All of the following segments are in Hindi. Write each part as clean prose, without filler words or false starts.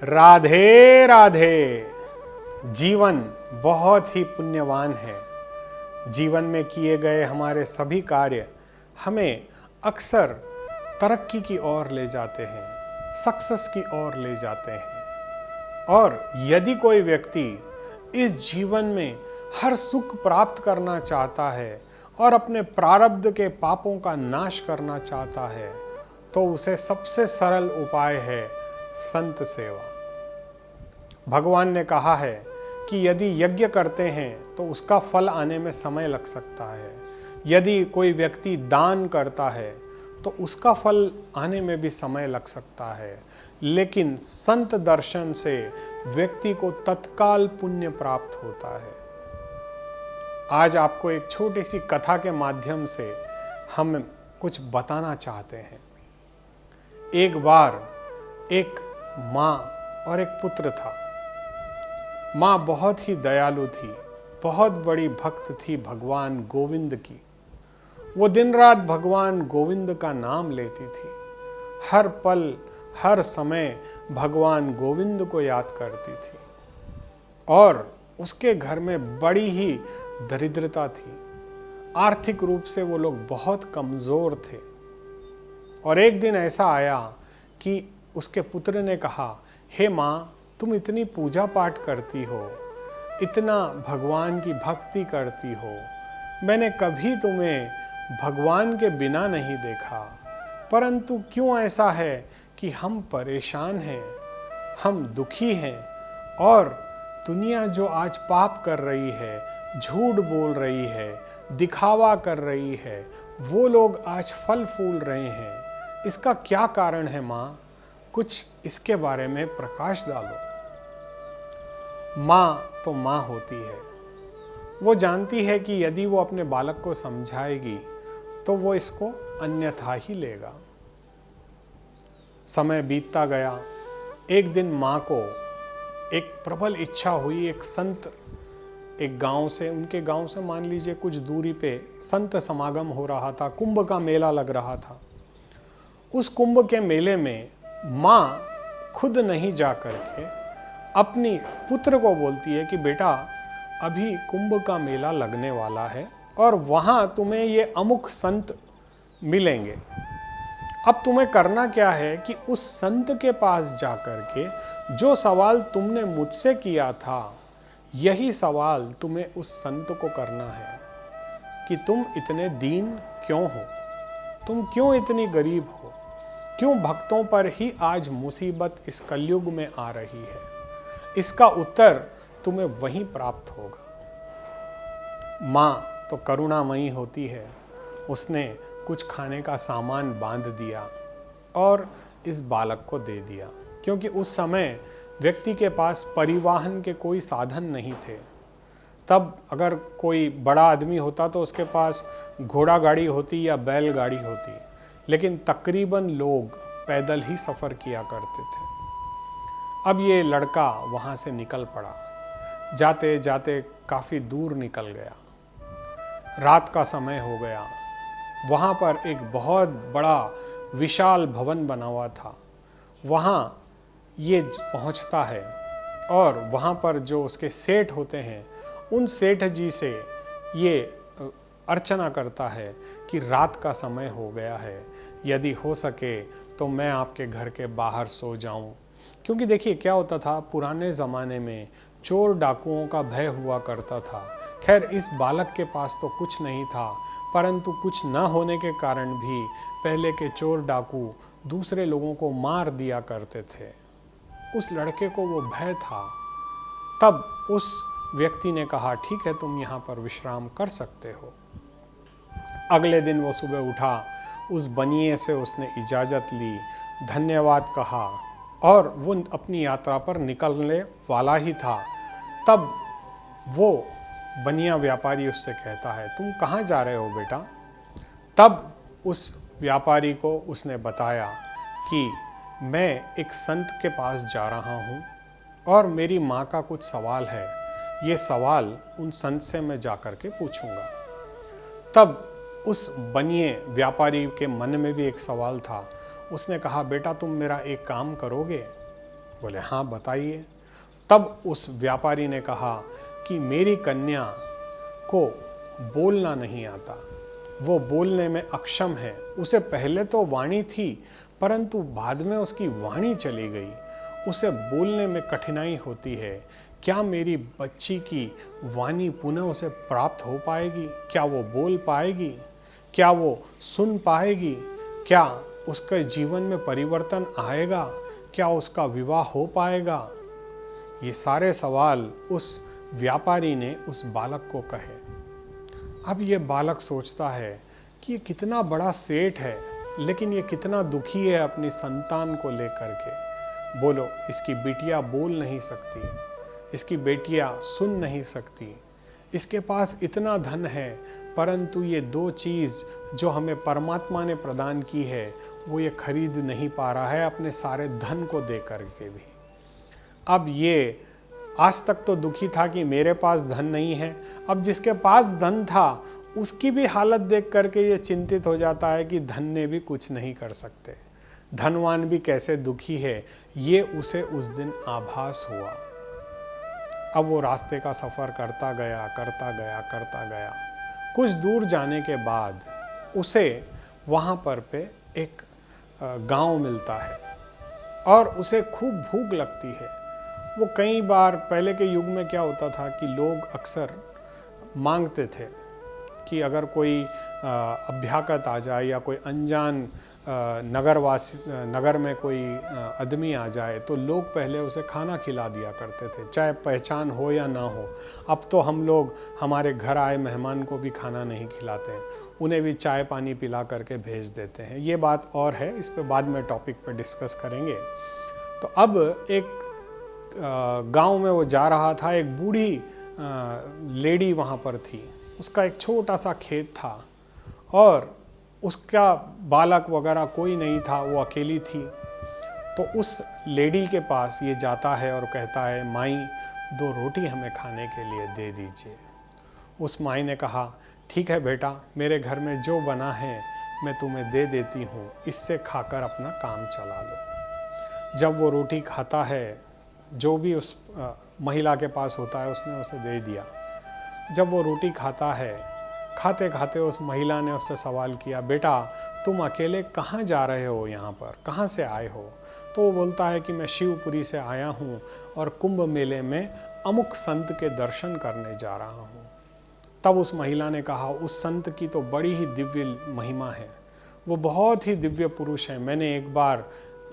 राधे राधे। जीवन बहुत ही पुण्यवान है। जीवन में किए गए हमारे सभी कार्य हमें अक्सर तरक्की की ओर ले जाते हैं, सक्सेस की ओर ले जाते हैं। और यदि कोई व्यक्ति इस जीवन में हर सुख प्राप्त करना चाहता है और अपने प्रारब्ध के पापों का नाश करना चाहता है, तो उसे सबसे सरल उपाय है संत सेवा। भगवान ने कहा है कि यदि यज्ञ करते हैं तो उसका फल आने में समय लग सकता है, यदि कोई व्यक्ति दान करता है तो उसका फल आने में भी समय लग सकता है, लेकिन संत दर्शन से व्यक्ति को तत्काल पुण्य प्राप्त होता है। आज आपको एक छोटी सी कथा के माध्यम से हम कुछ बताना चाहते हैं। एक बार एक माँ और एक पुत्र था। माँ बहुत ही दयालु थी, बहुत बड़ी भक्त थी भगवान गोविंद की। वो दिन रात भगवान गोविंद का नाम लेती थी, हर पल हर समय भगवान गोविंद को याद करती थी। और उसके घर में बड़ी ही दरिद्रता थी, आर्थिक रूप से वो लोग बहुत कमज़ोर थे। और एक दिन ऐसा आया कि उसके पुत्र ने कहा, हे माँ, तुम इतनी पूजा पाठ करती हो, इतना भगवान की भक्ति करती हो, मैंने कभी तुम्हें भगवान के बिना नहीं देखा, परंतु क्यों ऐसा है कि हम परेशान हैं, हम दुखी हैं, और दुनिया जो आज पाप कर रही है, झूठ बोल रही है, दिखावा कर रही है, वो लोग आज फल फूल रहे हैं। इसका क्या कारण है माँ? कुछ इसके बारे में प्रकाश डालो। माँ तो माँ होती है, वो जानती है कि यदि वो अपने बालक को समझाएगी तो वो इसको अन्यथा ही लेगा। समय बीतता गया। एक दिन माँ को एक प्रबल इच्छा हुई। एक संत एक गांव से, उनके गांव से मान लीजिए कुछ दूरी पे संत समागम हो रहा था, कुंभ का मेला लग रहा था। उस कुंभ के मेले में माँ खुद नहीं जा करके अपनी पुत्र को बोलती है कि बेटा, अभी कुंभ का मेला लगने वाला है और वहाँ तुम्हें ये अमुक संत मिलेंगे। अब तुम्हें करना क्या है कि उस संत के पास जा करके जो सवाल तुमने मुझसे किया था, यही सवाल तुम्हें उस संत को करना है कि तुम इतने दीन क्यों हो, तुम क्यों इतनी गरीब हो, क्यों भक्तों पर ही आज मुसीबत इस कलयुग में आ रही है। इसका उत्तर तुम्हें वहीं प्राप्त होगा। माँ तो करुणामयी होती है, उसने कुछ खाने का सामान बांध दिया और इस बालक को दे दिया, क्योंकि उस समय व्यक्ति के पास परिवहन के कोई साधन नहीं थे। तब अगर कोई बड़ा आदमी होता तो उसके पास घोड़ा गाड़ी होती या बैल गाड़ी होती, लेकिन तकरीबन लोग पैदल ही सफ़र किया करते थे। अब ये लड़का वहाँ से निकल पड़ा, जाते जाते काफ़ी दूर निकल गया। रात का समय हो गया। वहाँ पर एक बहुत बड़ा विशाल भवन बना हुआ था। वहाँ ये पहुँचता है और वहाँ पर जो उसके सेठ होते हैं, उन सेठ जी से ये अर्चना करता है कि रात का समय हो गया है, यदि हो सके तो मैं आपके घर के बाहर सो जाऊं। क्योंकि देखिए क्या होता था, पुराने ज़माने में चोर डाकुओं का भय हुआ करता था। खैर, इस बालक के पास तो कुछ नहीं था, परंतु कुछ न होने के कारण भी पहले के चोर डाकू दूसरे लोगों को मार दिया करते थे। उस लड़के को वो भय था। तब उस व्यक्ति ने कहा, ठीक है, तुम यहाँ पर विश्राम कर सकते हो। अगले दिन वो सुबह उठा, उस बनिए से उसने इजाज़त ली, धन्यवाद कहा और वो अपनी यात्रा पर निकलने वाला ही था। तब वो बनिया व्यापारी उससे कहता है, तुम कहाँ जा रहे हो बेटा? तब उस व्यापारी को उसने बताया कि मैं एक संत के पास जा रहा हूँ और मेरी माँ का कुछ सवाल है, ये सवाल उन संत से मैं जा कर के पूछूंगा। तब उस बनिए व्यापारी के मन में भी एक सवाल था। उसने कहा, बेटा तुम मेरा एक काम करोगे? बोले हाँ बताइए। तब उस व्यापारी ने कहा कि मेरी कन्या को बोलना नहीं आता, वो बोलने में अक्षम है। उसे पहले तो वाणी थी, परंतु बाद में उसकी वाणी चली गई, उसे बोलने में कठिनाई होती है। क्या मेरी बच्ची की वाणी पुनः उसे प्राप्त हो पाएगी? क्या वो बोल पाएगी? क्या वो सुन पाएगी? क्या उसके जीवन में परिवर्तन आएगा? क्या उसका विवाह हो पाएगा? ये सारे सवाल उस व्यापारी ने उस बालक को कहे। अब ये बालक सोचता है कि ये कितना बड़ा सेठ है, लेकिन ये कितना दुखी है अपनी संतान को लेकर के। बोलो, इसकी बेटियां बोल नहीं सकती, इसकी बेटियां सुन नहीं सकती, इसके पास इतना धन है, परंतु ये दो चीज़ जो हमें परमात्मा ने प्रदान की है वो ये खरीद नहीं पा रहा है अपने सारे धन को दे करके भी। अब ये आज तक तो दुखी था कि मेरे पास धन नहीं है, अब जिसके पास धन था उसकी भी हालत देख करके ये चिंतित हो जाता है कि धन ने भी कुछ नहीं कर सकते, धनवान भी कैसे दुखी है, ये उसे उस दिन आभास हुआ। अब वो रास्ते का सफ़र करता गया करता गया करता गया। कुछ दूर जाने के बाद उसे वहाँ पर पे एक गांव मिलता है और उसे खूब भूख लगती है। वो कई बार, पहले के युग में क्या होता था कि लोग अक्सर मांगते थे कि अगर कोई अभ्यागत आ जाए या कोई अनजान नगर में कोई आदमी आ जाए तो लोग पहले उसे खाना खिला दिया करते थे, चाहे पहचान हो या ना हो। अब तो हम लोग हमारे घर आए मेहमान को भी खाना नहीं खिलाते हैं, उन्हें भी चाय पानी पिला करके भेज देते हैं। ये बात और है, इस पे बाद में टॉपिक पे डिस्कस करेंगे। तो अब एक गांव में वो जा रहा था, एक बूढ़ी लेडी वहाँ पर थी, उसका एक छोटा सा खेत था और उसका बालक वगैरह कोई नहीं था, वो अकेली थी। तो उस लेडी के पास ये जाता है और कहता है, माई 2 रोटी हमें खाने के लिए दे दीजिए। उस माई ने कहा, ठीक है बेटा, मेरे घर में जो बना है मैं तुम्हें दे देती हूँ, इससे खाकर अपना काम चला लो। जब वो रोटी खाता है, जो भी उस महिला के पास होता है उसने उसे दे दिया। जब वो रोटी खाता है, खाते खाते उस महिला ने उससे सवाल किया, बेटा तुम अकेले कहाँ जा रहे हो, यहाँ पर कहाँ से आए हो? तो वो बोलता है कि मैं शिवपुरी से आया हूँ और कुंभ मेले में अमुक संत के दर्शन करने जा रहा हूँ। तब उस महिला ने कहा, उस संत की तो बड़ी ही दिव्य महिमा है, वो बहुत ही दिव्य पुरुष हैं, मैंने एक बार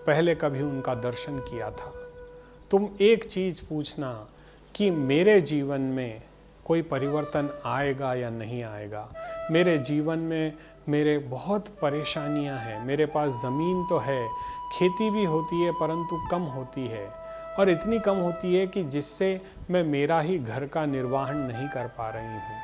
पहले कभी उनका दर्शन किया था। तुम एक चीज़ पूछना कि मेरे जीवन में कोई परिवर्तन आएगा या नहीं आएगा। मेरे जीवन में मेरे बहुत परेशानियां हैं, मेरे पास ज़मीन तो है, खेती भी होती है परंतु कम होती है, और इतनी कम होती है कि जिससे मैं मेरा ही घर का निर्वहन नहीं कर पा रही हूँ।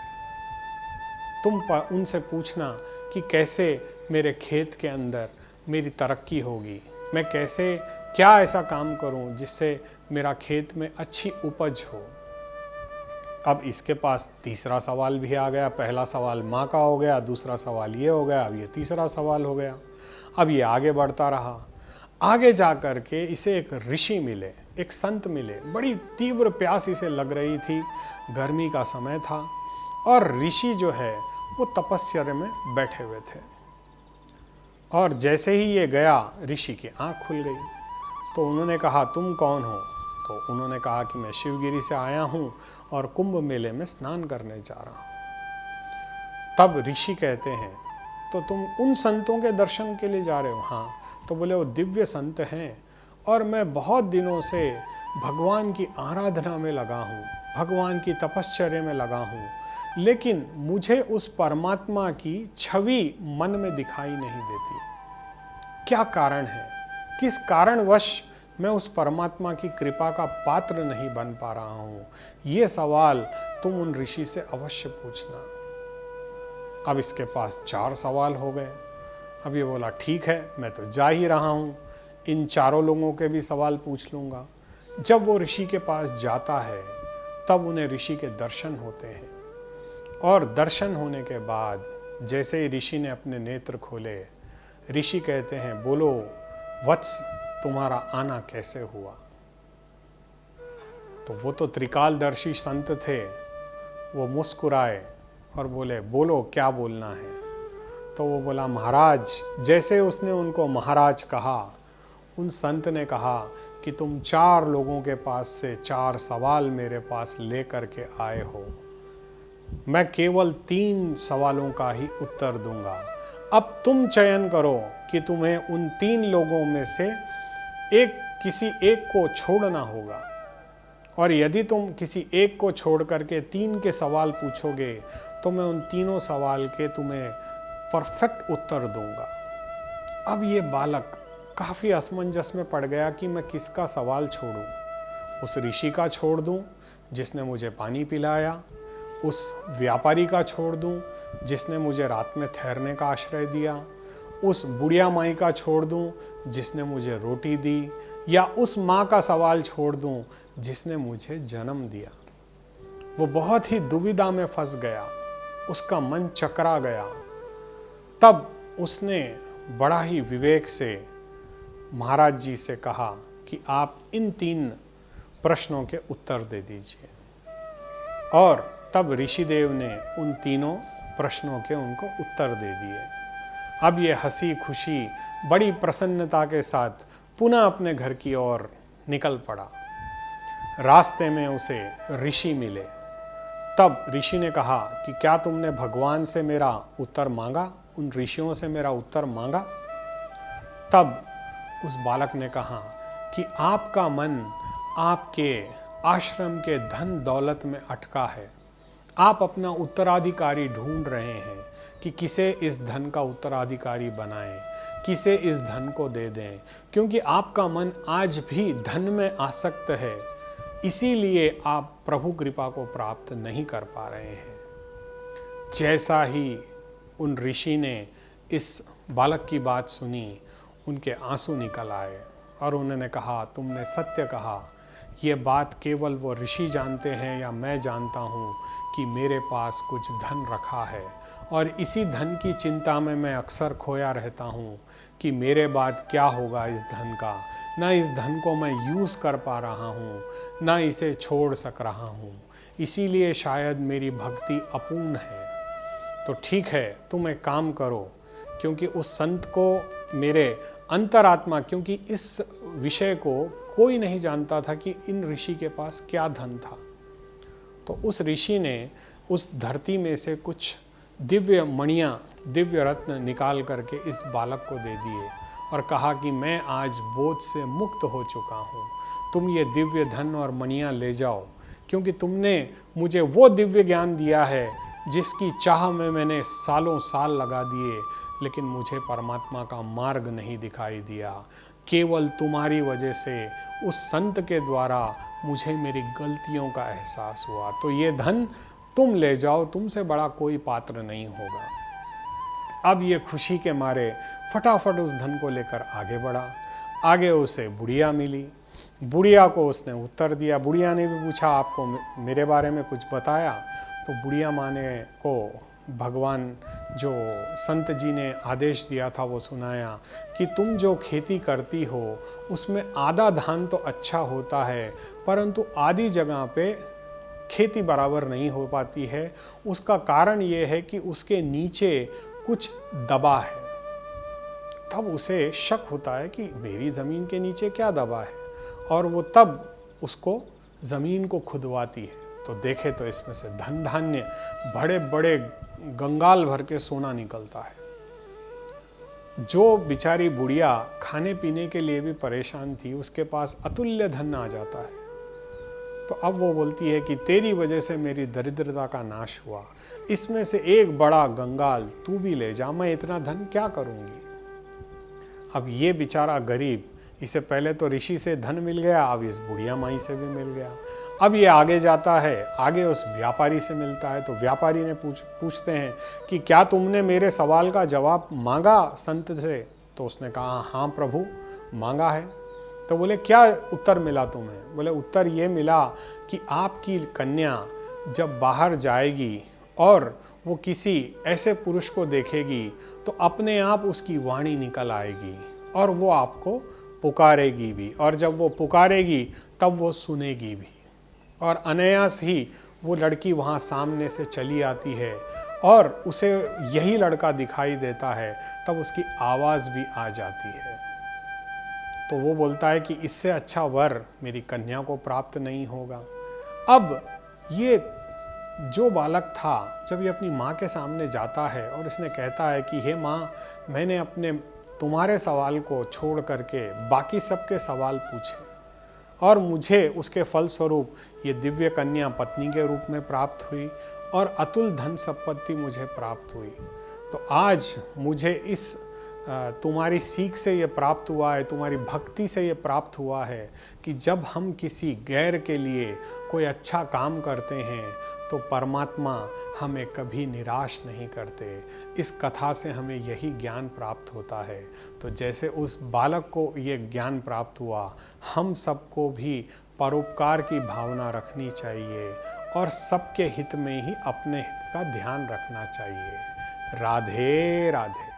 तुम उनसे पूछना कि कैसे मेरे खेत के अंदर मेरी तरक्की होगी, मैं कैसे क्या ऐसा काम करूं जिससे मेरा खेत में अच्छी उपज हो। अब इसके पास तीसरा सवाल भी आ गया। पहला सवाल माँ का हो गया, दूसरा सवाल ये हो गया, अब ये तीसरा सवाल हो गया। अब ये आगे बढ़ता रहा। आगे जा कर के इसे एक ऋषि मिले, एक संत मिले। बड़ी तीव्र प्यास इसे लग रही थी, गर्मी का समय था और ऋषि जो है वो तपस्या में बैठे हुए थे। और जैसे ही ये गया, ऋषि की आँख खुल गई। तो उन्होंने कहा, तुम कौन हो? तो उन्होंने कहा कि मैं शिवगिरी से आया हूँ और कुंभ मेले में स्नान करने जा रहा हूँ। तब ऋषि कहते हैं, तो तुम उन संतों के दर्शन के लिए जा रहे हो? हाँ। तो बोले, वो दिव्य संत हैं और मैं बहुत दिनों से भगवान की आराधना में लगा हूँ, भगवान की तपश्चर्या में लगा हूँ, लेकिन मुझे उस परमात्मा की छवि मन में दिखाई नहीं देती। क्या कारण है? किस कारणवश मैं उस परमात्मा की कृपा का पात्र नहीं बन पा रहा हूँ? ये सवाल तुम उन ऋषि से अवश्य पूछना। अब इसके पास 4 सवाल हो गए। अब ये बोला, ठीक है, मैं तो जा ही रहा हूँ, इन चारों लोगों के भी सवाल पूछ लूँगा। जब वो ऋषि के पास जाता है तब उन्हें ऋषि के दर्शन होते हैं, और दर्शन होने के बाद जैसे ही ऋषि ने अपने नेत्र खोले, ऋषि कहते हैं, बोलो वत्स, तुम्हारा आना कैसे हुआ? तो वो तो त्रिकालदर्शी संत थे, वो मुस्कुराए और बोले, बोलो क्या बोलना है। तो वो बोला, महाराज। जैसे उसने उनको महाराज कहा, उन संत ने कहा कि तुम 4 लोगों के पास से 4 सवाल मेरे पास लेकर के आए हो, मैं केवल 3 सवालों का ही उत्तर दूंगा। अब तुम चयन करो कि तुम्हें उन 3 लोगों में से किसी एक को छोड़ना होगा, और यदि तुम किसी एक को छोड़ करके 3 के सवाल पूछोगे तो मैं उन तीनों सवाल के तुम्हें परफेक्ट उत्तर दूंगा। अब ये बालक काफ़ी असमंजस में पड़ गया कि मैं किसका सवाल छोड़ूं। उस ऋषि का छोड़ दूं जिसने मुझे पानी पिलाया, उस व्यापारी का छोड़ दूं जिसने मुझे रात में ठहरने का आश्रय दिया, उस बुढ़िया माई का छोड़ दूं जिसने मुझे रोटी दी, या उस माँ का सवाल छोड़ दूं जिसने मुझे जन्म दिया। वो बहुत ही दुविधा में फंस गया, उसका मन चकरा गया। तब उसने बड़ा ही विवेक से महाराज जी से कहा कि आप इन 3 प्रश्नों के उत्तर दे दीजिए। और तब ऋषिदेव ने उन तीनों प्रश्नों के उनको उत्तर दे दिए। अब ये हंसी खुशी बड़ी प्रसन्नता के साथ पुनः अपने घर की ओर निकल पड़ा। रास्ते में उसे ऋषि मिले। तब ऋषि ने कहा कि क्या तुमने भगवान से मेरा उत्तर मांगा, उन ऋषियों से मेरा उत्तर मांगा? तब उस बालक ने कहा कि आपका मन आपके आश्रम के धन दौलत में अटका है। आप अपना उत्तराधिकारी ढूंढ रहे हैं कि किसे इस धन का उत्तराधिकारी बनाएं, किसे इस धन को दे दें, क्योंकि आपका मन आज भी धन में आसक्त है। इसीलिए आप प्रभु कृपा को प्राप्त नहीं कर पा रहे हैं। जैसा ही उन ऋषि ने इस बालक की बात सुनी, उनके आंसू निकल आए और उन्होंने कहा, तुमने सत्य कहा। ये बात केवल वो ऋषि जानते हैं या मैं जानता हूँ कि मेरे पास कुछ धन रखा है, और इसी धन की चिंता में मैं अक्सर खोया रहता हूँ कि मेरे बाद क्या होगा इस धन का। ना इस धन को मैं यूज़ कर पा रहा हूँ, ना इसे छोड़ सक रहा हूँ। इसीलिए शायद मेरी भक्ति अपूर्ण है। तो ठीक है, तुम एक काम करो, क्योंकि उस संत को मेरे अंतरात्मा, क्योंकि इस विषय को कोई नहीं जानता था कि इन ऋषि के पास क्या धन था। तो उस ऋषि ने उस धरती में से कुछ दिव्य मणियाँ, दिव्य रत्न निकाल करके इस बालक को दे दिए और कहा कि मैं आज बोझ से मुक्त हो चुका हूँ, तुम ये दिव्य धन और मणियाँ ले जाओ, क्योंकि तुमने मुझे वो दिव्य ज्ञान दिया है जिसकी चाह में मैंने सालों साल लगा दिए, लेकिन मुझे परमात्मा का मार्ग नहीं दिखाई दिया। केवल तुम्हारी वजह से, उस संत के द्वारा मुझे मेरी गलतियों का एहसास हुआ। तो ये धन तुम ले जाओ, तुमसे बड़ा कोई पात्र नहीं होगा। अब ये खुशी के मारे फटाफट उस धन को लेकर आगे बढ़ा। आगे उसे बुढ़िया मिली। बुढ़िया को उसने उत्तर दिया। बुढ़िया ने भी पूछा, आपको मेरे बारे में कुछ बताया? तो बुढ़िया माँ ने को भगवान जो संत जी ने आदेश दिया था वो सुनाया कि तुम जो खेती करती हो उसमें आधा धान तो अच्छा होता है, परंतु आधी जगह पे खेती बराबर नहीं हो पाती है। उसका कारण ये है कि उसके नीचे कुछ दबा है। तब उसे शक होता है कि मेरी ज़मीन के नीचे क्या दबा है, और वो तब उसको ज़मीन को खुदवाती है। तो देखे तो इसमें से धन धान्य बड़े बड़े गंगाल भर के सोना निकलता है। जो बेचारी बुढ़िया खाने पीने के लिए भी परेशान थी, उसके पास अतुल्य धन आ जाता है। तो अब वो बोलती है कि तेरी वजह से मेरी दरिद्रता का नाश हुआ, इसमें से एक बड़ा गंगाल तू भी ले जा, मैं इतना धन क्या करूँगी। अब ये बेचारा गरीब, इसे पहले तो ऋषि से धन मिल गया, अब इस बुढ़िया माई से भी मिल गया। अब ये आगे जाता है, आगे उस व्यापारी से मिलता है। तो व्यापारी ने पूछते हैं कि क्या तुमने मेरे सवाल का जवाब मांगा संत से? तो उसने कहा, हाँ प्रभु मांगा है। तो बोले, क्या उत्तर मिला तुम्हें? बोले, उत्तर ये मिला कि आपकी कन्या जब बाहर जाएगी और वो किसी ऐसे पुरुष को देखेगी तो अपने आप उसकी वाणी निकल आएगी और वो आपको पुकारेगी भी, और जब वो पुकारेगी तब वो सुनेगी भी। और अनायास ही वो लड़की वहाँ सामने से चली आती है और उसे यही लड़का दिखाई देता है, तब उसकी आवाज़ भी आ जाती है। तो वो बोलता है कि इससे अच्छा वर मेरी कन्या को प्राप्त नहीं होगा। अब ये जो बालक था, जब ये अपनी माँ के सामने जाता है और इसने कहता है कि हे माँ, मैंने अपने तुम्हारे सवाल को छोड़ करके बाकी सबके सवाल पूछे और मुझे उसके फलस्वरूप ये दिव्य कन्या पत्नी के रूप में प्राप्त हुई और अतुल धन संपत्ति मुझे प्राप्त हुई। तो आज मुझे इस तुम्हारी सीख से ये प्राप्त हुआ है, तुम्हारी भक्ति से ये प्राप्त हुआ है कि जब हम किसी गैर के लिए कोई अच्छा काम करते हैं तो परमात्मा हमें कभी निराश नहीं करते। इस कथा से हमें यही ज्ञान प्राप्त होता है। तो जैसे उस बालक को ये ज्ञान प्राप्त हुआ, हम सबको भी परोपकार की भावना रखनी चाहिए और सबके हित में ही अपने हित का ध्यान रखना चाहिए। राधे राधे।